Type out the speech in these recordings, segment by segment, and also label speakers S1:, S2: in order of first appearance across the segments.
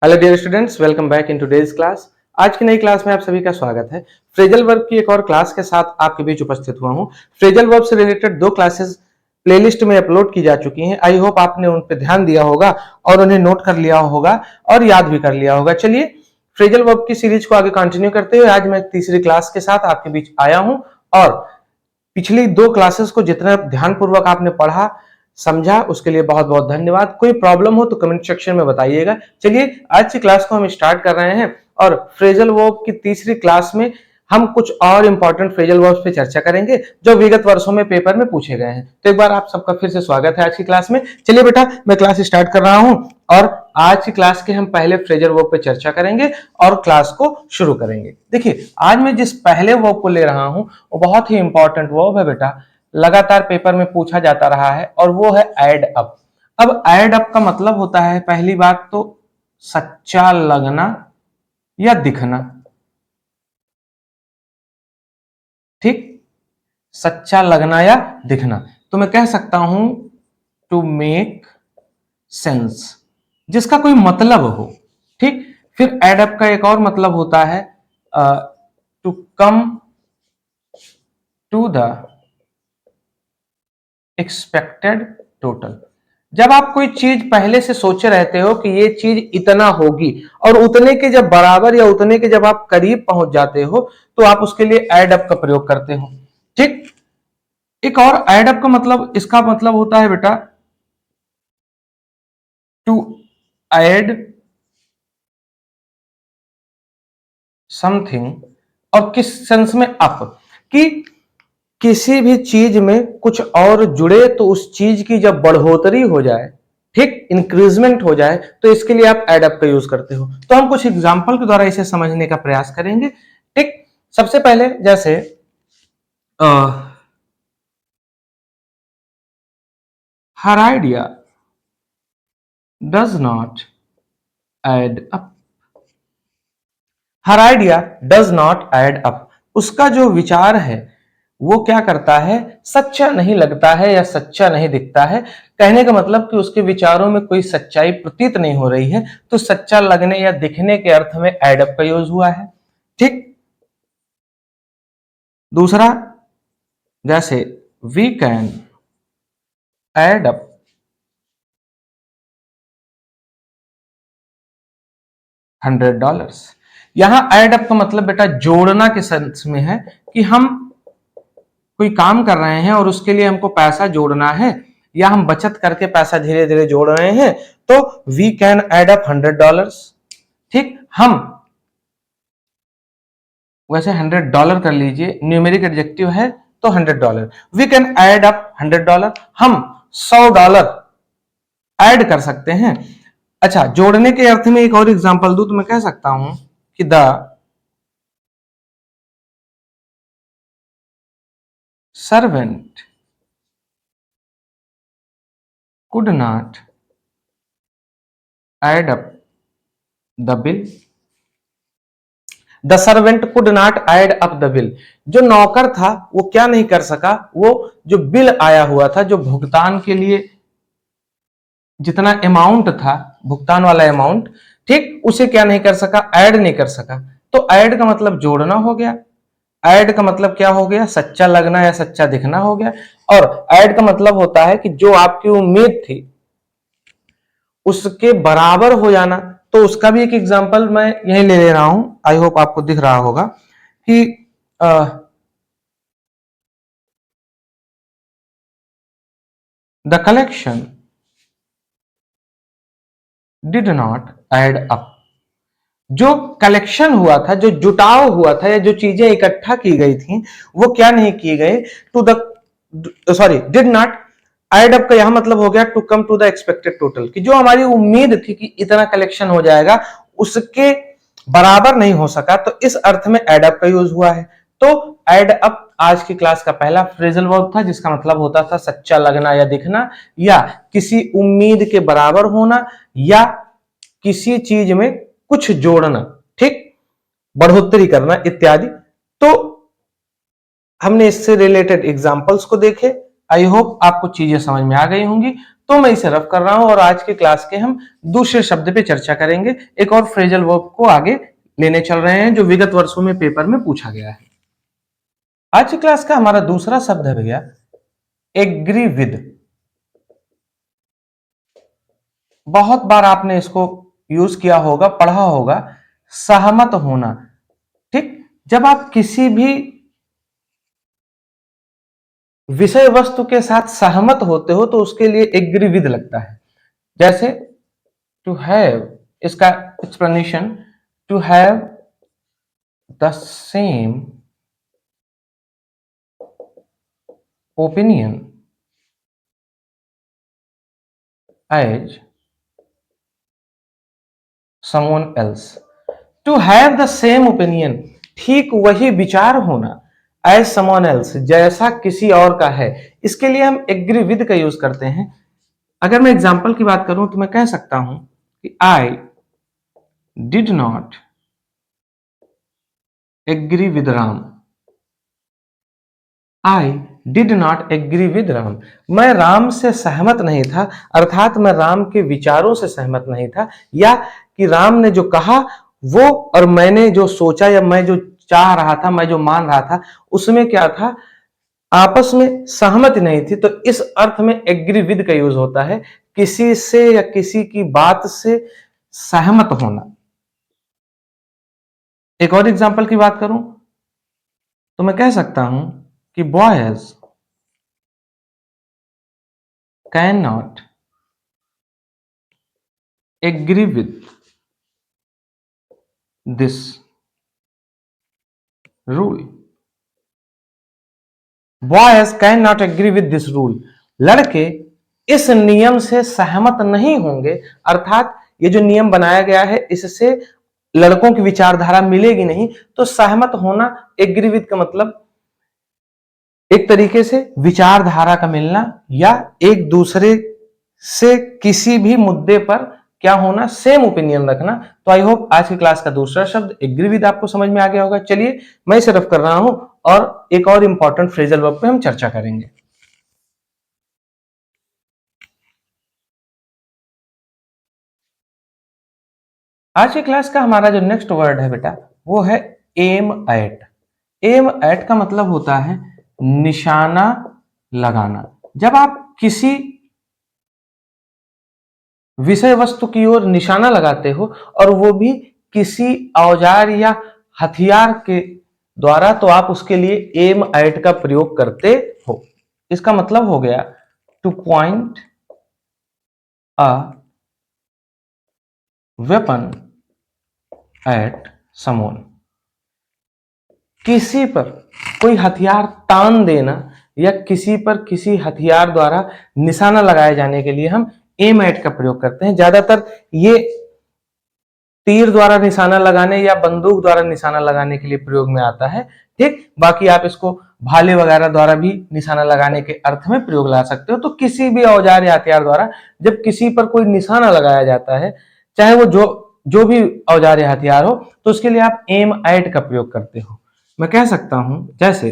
S1: Hello dear students, welcome back in today's class. आज की नई क्लास में आप सभी का स्वागत है। फ्रेजल वर्ब की एक और क्लास के साथ आपके बीच उपस्थित हुआ हूं। फ्रेजल वर्ब से रिलेटेड 2 क्लासेस प्लेलिस्ट में अपलोड की जा चुकी हैं। आई होप आपने उन पर ध्यान दिया होगा और उन्हें नोट कर लिया होगा और याद भी कर लिया होगा। चलिए फ्रेजल वर्ब की सीरीज को आगे कंटिन्यू करते हुए आज मैं तीसरी क्लास के साथ आपके बीच आया हूं और पिछली 2 क्लासेस को जितना ध्यानपूर्वक आपने पढ़ा समझा उसके लिए बहुत बहुत धन्यवाद। कोई प्रॉब्लम हो तो कमेंट सेक्शन में बताइएगा। चलिए आज की क्लास को हम स्टार्ट कर रहे हैं और फ्रेजल वर्ब की तीसरी क्लास में हम कुछ और इंपॉर्टेंट फ्रेजल वर्ब्स पे चर्चा करेंगे जो विगत वर्षों में पेपर में पूछे गए हैं। तो एक बार आप सबका फिर से स्वागत है आज की क्लास में। चलिए बेटा, मैं क्लास स्टार्ट कर रहा हूं और आज की क्लास के हम पहले फ्रेजल वर्ब पे चर्चा करेंगे और क्लास को शुरू करेंगे। देखिए, आज मैं जिस पहले वर्ब को ले रहा हूं वो बहुत ही इंपॉर्टेंट वर्ब है बेटा, लगातार पेपर में पूछा जाता रहा है और वो है एड अप। अब एड अप का मतलब होता है, पहली बात तो सच्चा लगना या दिखना। ठीक, सच्चा लगना या दिखना। तो मैं कह सकता हूं टू मेक सेंस, जिसका कोई मतलब हो। ठीक, फिर एड अप का एक और मतलब होता है to come to the expected total. जब आप कोई चीज पहले से सोचे रहते हो कि ये चीज इतना होगी और उतने के जब बराबर या उतने के जब आप करीब पहुंच जाते हो तो आप उसके लिए एड अप का प्रयोग करते हो। ठीक, एक और एड अप का मतलब, इसका मतलब होता है बेटा टू ऐड समथिंग, और किस सेंस में अप, कि किसी भी चीज में कुछ और जुड़े तो उस चीज की जब बढ़ोतरी हो जाए, ठीक, इंक्रीजमेंट हो जाए, तो इसके लिए आप एड अप का यूज करते हो। तो हम कुछ एग्जांपल के द्वारा इसे समझने का प्रयास करेंगे। ठीक, सबसे पहले जैसे हर idea does not add up. हर idea does not add up, उसका जो विचार है वो क्या करता है, सच्चा नहीं लगता है या सच्चा नहीं दिखता है। कहने का मतलब कि उसके विचारों में कोई सच्चाई प्रतीत नहीं हो रही है। तो सच्चा लगने या दिखने के अर्थ में एड अप का यूज हुआ है। ठीक, दूसरा जैसे वी कैन एड अप $100। यहां एड अप का मतलब बेटा जोड़ना के सेंस में है कि हम कोई काम कर रहे हैं और उसके लिए हमको पैसा जोड़ना है या हम बचत करके पैसा धीरे धीरे जोड़ रहे हैं, तो वी कैन एड अप $100। ठीक, हम वैसे $100 कर लीजिए, न्यूमेरिक एडजेक्टिव है तो $100। वी कैन एड अप $100, हम $100 ऐड कर सकते हैं। अच्छा, जोड़ने के अर्थ में एक और एग्जांपल दूं तो मैं कह सकता हूं कि the servant could not add up the bill. The servant could not add up the bill, जो नौकर था वो क्या नहीं कर सका, वो जो बिल आया हुआ था, जो भुगतान के लिए जितना अमाउंट था, भुगतान वाला अमाउंट, ठीक, उसे क्या नहीं कर सका, ऐड नहीं कर सका। तो ऐड का मतलब जोड़ना हो गया। ऐड का मतलब क्या हो गया, सच्चा लगना या सच्चा दिखना हो गया। और ऐड का मतलब होता है कि जो आपकी उम्मीद थी उसके बराबर हो जाना। तो उसका भी एक एग्जांपल मैं यही ले रहा हूं, आई होप आपको दिख रहा होगा कि the collection did not add up. जो कलेक्शन हुआ था, जो जुटाव हुआ था या जो चीजें इकट्ठा की गई थी वो क्या नहीं की गई, to the sorry did not add up का यहां मतलब हो गया to come to the expected total, कि जो हमारी उम्मीद थी कि इतना कलेक्शन हो जाएगा उसके बराबर नहीं हो सका। तो इस अर्थ में एड अप का यूज हुआ है। तो एड अप आज की क्लास का पहला फ्रेजल वर्ब था जिसका मतलब होता था सच्चा लगना या दिखना, या किसी उम्मीद के बराबर होना, या किसी चीज में कुछ जोड़ना, ठीक, बढ़ोतरी करना इत्यादि। तो हमने इससे रिलेटेड एग्जांपल्स को देखे। आई होप आपको चीजें समझ में आ गई होंगी। तो मैं इसे रफ कर रहा हूं और आज की क्लास के हम दूसरे शब्द पे चर्चा करेंगे। एक और फ्रेजल वर्ब को आगे लेने चल रहे हैं जो विगत वर्षों में पेपर में पूछा गया है। आज की क्लास का हमारा दूसरा शब्द है भैया एग्री विद। बहुत बार आपने इसको यूज किया होगा, पढ़ा होगा, सहमत होना। ठीक, जब आप किसी भी विषय वस्तु के साथ सहमत होते हो तो उसके लिए एग्री विद लगता है। जैसे टू हैव, इसका explanation, to have the same opinion as someone else. To have the same opinion, ठीक वही विचार होना, एज समवन एल्स, जैसा किसी और का है। इसके लिए हम एग्री विद का यूज करते हैं। अगर मैं एग्जाम्पल की बात करूं तो मैं कह सकता हूं कि I did not agree with Ram. I did not agree with Ram, मैं राम से सहमत नहीं था, अर्थात मैं राम के विचारों से सहमत नहीं था, या कि राम ने जो कहा वो और मैंने जो सोचा या मैं जो चाह रहा था, मैं जो मान रहा था, उसमें क्या था, आपस में सहमति नहीं थी। तो इस अर्थ में एग्री विद का यूज होता है, किसी से या किसी की बात से सहमत होना। एक और एग्जांपल की बात करूं तो मैं कह सकता हूं कि boys can not agree with this rule. Boys can not agree with this rule, लड़के इस नियम से सहमत नहीं होंगे, अर्थात ये जो नियम बनाया गया है इससे लड़कों की विचारधारा मिलेगी नहीं। तो सहमत होना, एग्री विद का मतलब एक तरीके से विचारधारा का मिलना या एक दूसरे से किसी भी मुद्दे पर क्या होना, सेम ओपिनियन रखना। तो आई होप आज की क्लास का दूसरा शब्द एग्री विद आपको समझ में आ गया होगा। चलिए मैं इसे रफ कर रहा हूं और एक और इंपॉर्टेंट फ्रेजल वर्ब पे हम चर्चा करेंगे। आज की क्लास का हमारा जो नेक्स्ट वर्ड है बेटा वो है एम एट। एम एट का मतलब होता है निशाना लगाना। जब आप किसी विषय वस्तु की ओर निशाना लगाते हो और वो भी किसी औजार या हथियार के द्वारा, तो आप उसके लिए एम एट का प्रयोग करते हो। इसका मतलब हो गया two point a weapon at someone, किसी पर कोई हथियार तान देना या किसी पर किसी हथियार द्वारा निशाना लगाए जाने के लिए हम एम एट का प्रयोग करते हैं। ज्यादातर ये तीर द्वारा निशाना लगाने या बंदूक द्वारा निशाना लगाने के लिए प्रयोग में आता है। ठीक, बाकी आप इसको भाले वगैरह द्वारा भी निशाना लगाने के अर्थ में प्रयोग ला सकते हो। तो किसी भी औजार या हथियार द्वारा जब किसी पर कोई निशाना लगाया जाता है, चाहे वो जो भी औजार या हथियार हो, तो उसके लिए आप एम एट का प्रयोग करते हो। मैं कह सकता हूं जैसे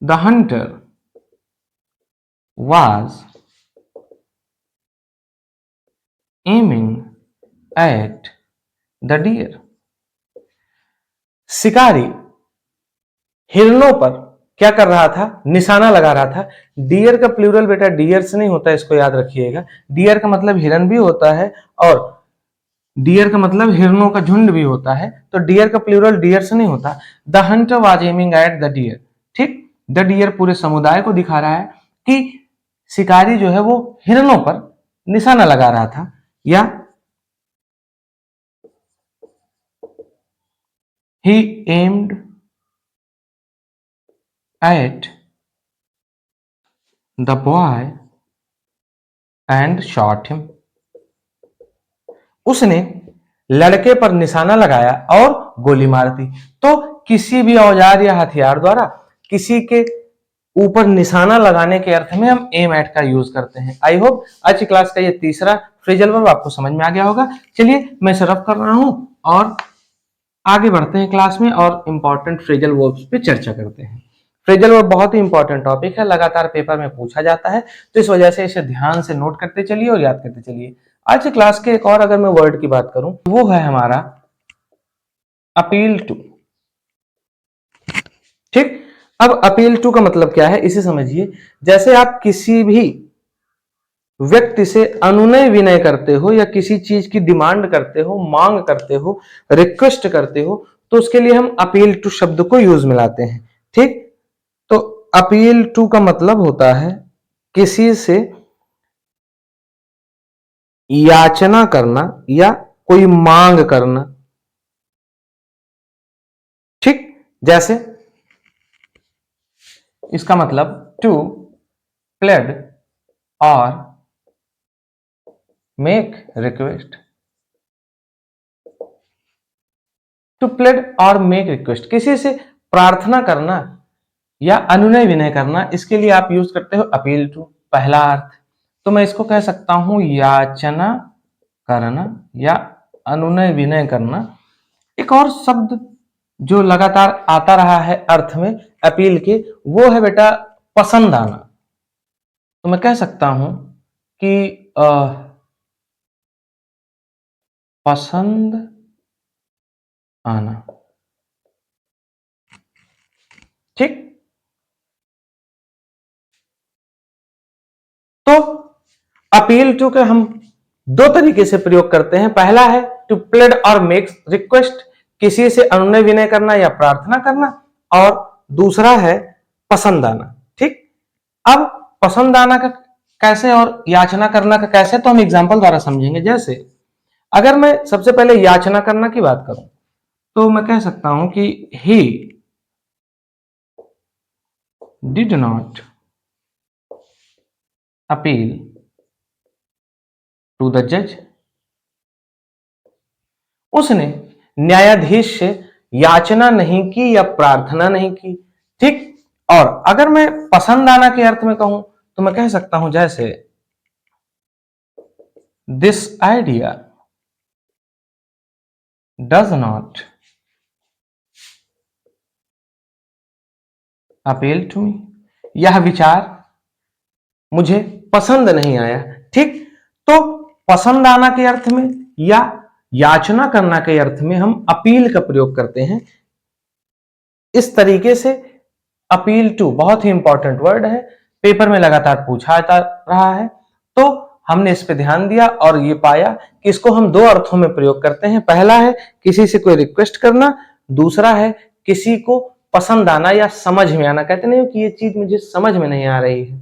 S1: the hunter was aiming at the deer. शिकारी हिरणों पर क्या कर रहा था, निशाना लगा रहा था। डियर का प्लूरल बेटा डियर से नहीं होता, इसको याद रखिएगा। डियर का मतलब हिरन भी होता है और डियर का मतलब हिरणों का झुंड भी होता है। तो डियर का प्लूरल डियर से नहीं होता। The hunter was aiming at the deer. ठीक, द डियर पूरे समुदाय को दिखा रहा है कि शिकारी जो है वो हिरणों पर निशाना लगा रहा था, या he aimed at the boy and shot him। उसने लड़के पर निशाना लगाया और गोली मार दी। तो किसी भी औजार या हथियार द्वारा किसी के ऊपर निशाना लगाने के अर्थ में हम एम एट का यूज करते हैं। आई होप आज की क्लास का ये तीसरा फ्रेजल वर्ब आपको समझ में आ गया होगा। चलिए मैं इसे रफ कर रहा हूं और आगे बढ़ते हैं क्लास में और इंपॉर्टेंट फ्रेजल वर्ब्स पे चर्चा करते हैं। फ्रेजल वर्ब बहुत ही इंपॉर्टेंट टॉपिक है, लगातार पेपर में पूछा जाता है, तो इस वजह से इसे ध्यान से नोट करते चलिए और याद करते चलिए। आज की क्लास के एक और अगर मैं वर्ड की बात करूं, वो है हमारा अपील टू। ठीक, अब अपील टू का मतलब क्या है इसे समझिए। जैसे आप किसी भी व्यक्ति से अनुनय विनय करते हो या किसी चीज की डिमांड करते हो, मांग करते हो, रिक्वेस्ट करते हो, तो उसके लिए हम अपील टू शब्द को यूज में लाते हैं। ठीक, तो अपील टू का मतलब होता है किसी से याचना करना या कोई मांग करना। ठीक, जैसे इसका मतलब टू प्लेड और मेक रिक्वेस्ट। टू प्लेड और मेक रिक्वेस्ट, किसी से प्रार्थना करना या अनुनय विनय करना, इसके लिए आप यूज करते हो अपील टू। पहला अर्थ तो मैं इसको कह सकता हूं याचना करना या अनुनय विनय करना। एक और शब्द जो लगातार आता रहा है अर्थ में अपील के, वो है बेटा पसंद आना। तो मैं कह सकता हूं कि पसंद आना। ठीक, तो अपील टू के हम दो तरीके से प्रयोग करते हैं। पहला है टू प्लेड और मेक रिक्वेस्ट, किसी से अनुनय विनय करना या प्रार्थना करना, और दूसरा है पसंद आना। ठीक, अब पसंद आना का कैसे और याचना करना का कैसे, तो हम एग्जांपल द्वारा समझेंगे। जैसे अगर मैं सबसे पहले याचना करना की बात करूं, तो मैं कह सकता हूं कि he did not appeal to the जज। उसने न्यायाधीश से याचना नहीं की या प्रार्थना नहीं की। ठीक, और अगर मैं पसंद आना के अर्थ में कहूं, तो मैं कह सकता हूं जैसे this idea does not appeal to me, यह विचार मुझे पसंद नहीं आया। ठीक, तो पसंद आना के अर्थ में या याचना करना के अर्थ में हम अपील का प्रयोग करते हैं। इस तरीके से अपील टू बहुत ही इंपॉर्टेंट वर्ड है, पेपर में लगातार पूछा जाता रहा है, तो हमने इस पे ध्यान दिया और ये पाया कि इसको हम दो अर्थों में प्रयोग करते हैं। पहला है किसी से कोई रिक्वेस्ट करना, दूसरा है किसी को पसंद आना या समझ में आना। कहते नहीं कि ये चीज मुझे समझ में नहीं आ रही है,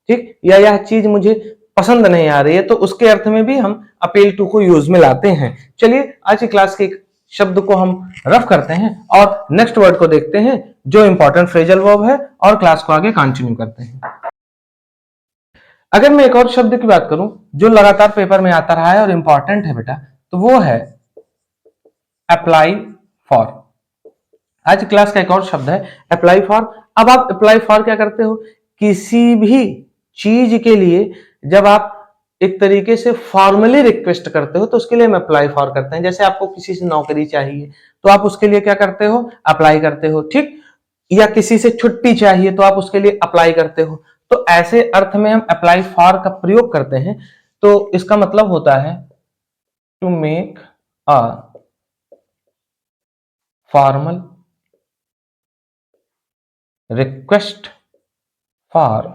S1: ठीक, या यह चीज मुझे पसंद नहीं आ रही है, तो उसके अर्थ में भी हम अपील टू को यूज में लाते हैं। चलिए आज की क्लास के शब्द को हम रफ करते हैं और नेक्स्ट वर्ड को देखते हैं जो इंपॉर्टेंट फ्रेजल वर्ब है, और क्लास को आगे कंटिन्यू करते हैं। अगर मैं एक और शब्द की बात करूं जो लगातार पेपर में आता रहा है और इंपॉर्टेंट है बेटा, तो वो है अप्लाई फॉर। आज क्लास का एक और शब्द है अप्लाई फॉर। अब आप अप्लाई फॉर क्या करते हो, किसी भी चीज के लिए जब आप एक तरीके से फॉर्मली रिक्वेस्ट करते हो, तो उसके लिए हम अप्लाई फॉर करते हैं। जैसे आपको किसी से नौकरी चाहिए, तो आप उसके लिए क्या करते हो, अप्लाई करते हो। ठीक, या किसी से छुट्टी चाहिए, तो आप उसके लिए अप्लाई करते हो। तो ऐसे अर्थ में हम अप्लाई फॉर का प्रयोग करते हैं। तो इसका मतलब होता है to make a formal request for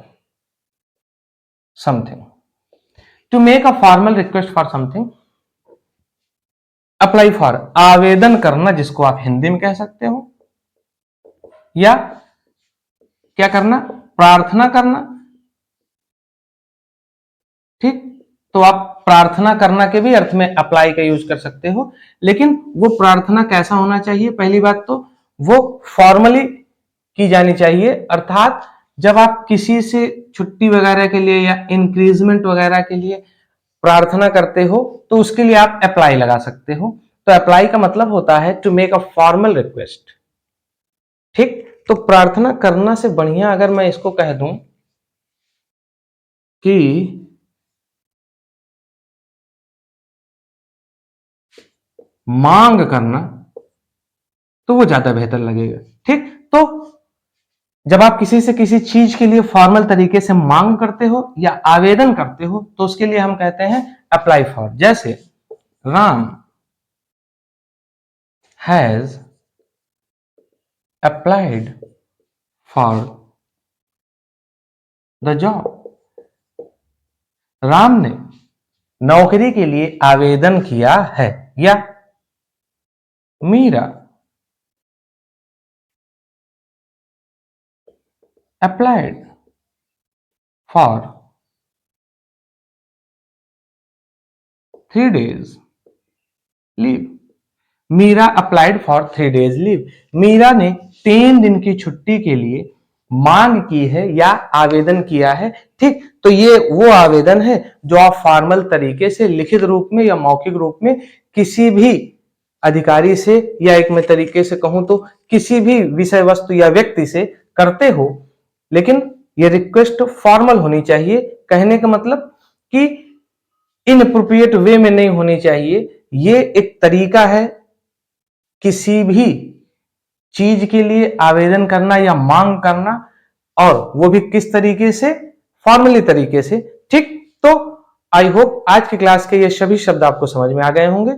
S1: something. To make a formal request for something, apply for आवेदन करना, जिसको आप हिंदी में कह सकते हो, या क्या करना, प्रार्थना करना। ठीक, तो आप प्रार्थना करना के भी अर्थ में अप्लाई का यूज कर सकते हो, लेकिन वो प्रार्थना कैसा होना चाहिए, पहली बात तो वो फॉर्मली की जानी चाहिए, अर्थात जब आप किसी से छुट्टी वगैरह के लिए या इंक्रीजमेंट वगैरह के लिए प्रार्थना करते हो, तो उसके लिए आप अप्लाई लगा सकते हो। तो अप्लाई का मतलब होता है to make a formal request. ठीक, तो प्रार्थना करना से बढ़िया अगर मैं इसको कह दूं कि मांग करना, तो वो ज्यादा बेहतर लगेगा। ठीक, तो जब आप किसी से किसी चीज के लिए फॉर्मल तरीके से मांग करते हो या आवेदन करते हो तो उसके लिए हम कहते हैं अप्लाई फॉर। जैसे Ram has applied for the job. राम ने नौकरी के लिए आवेदन किया है। या Meera applied for 3 days leave. Meera applied for 3 days leave. Meera ने 3 दिन की छुट्टी के लिए मांग की है या आवेदन किया है। ठीक, तो ये वो आवेदन है जो आप फॉर्मल तरीके से लिखित रूप में या मौखिक रूप में किसी भी अधिकारी से, या एक मैं तरीके से कहूं तो किसी भी विषय वस्तु या व्यक्ति से करते हो, लेकिन ये रिक्वेस्ट फॉर्मल होनी चाहिए। कहने का मतलब कि इनअप्रोप्रिएट वे में नहीं होनी चाहिए। ये एक तरीका है किसी भी चीज के लिए आवेदन करना या मांग करना, और वो भी किस तरीके से, फॉर्मली तरीके से। ठीक, तो आई होप आज की क्लास के ये सभी शब्द आपको समझ में आ गए होंगे।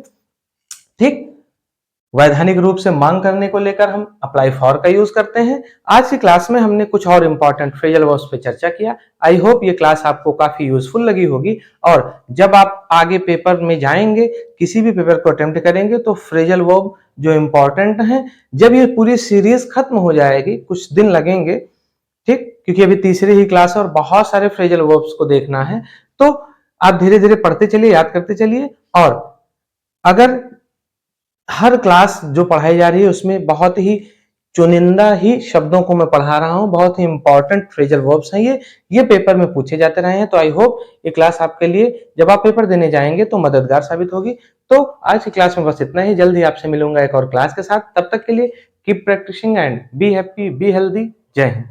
S1: ठीक, वैधानिक रूप से मांग करने को लेकर हम अप्लाई फॉर का यूज करते हैं। आज की क्लास में हमने कुछ और इंपॉर्टेंट फ्रेजल वर्ब्स पे चर्चा किया। आई होप ये क्लास आपको काफी यूजफुल लगी होगी, और जब आप आगे पेपर में जाएंगे, किसी भी पेपर को अटेम्प्ट करेंगे, तो फ्रेजल वर्ब जो इंपॉर्टेंट है, जब ये पूरी सीरीज खत्म हो जाएगी, कुछ दिन लगेंगे, ठीक, क्योंकि अभी तीसरी ही क्लास है और बहुत सारे फ्रेजल वर्ब्स को देखना है, तो आप धीरे धीरे पढ़ते चलिए, याद करते चलिए। और अगर हर क्लास जो पढ़ाई जा रही है उसमें बहुत ही चुनिंदा ही शब्दों को मैं पढ़ा रहा हूं, बहुत ही इंपॉर्टेंट फ्रेजल वर्ब्स हैं ये पेपर में पूछे जाते रहे हैं। तो आई होप ये क्लास आपके लिए जब आप पेपर देने जाएंगे तो मददगार साबित होगी। तो आज की क्लास में बस इतना ही। जल्द ही आपसे मिलूंगा एक और क्लास के साथ। तब तक के लिए keep practising and be happy, be healthy. जय हिंद।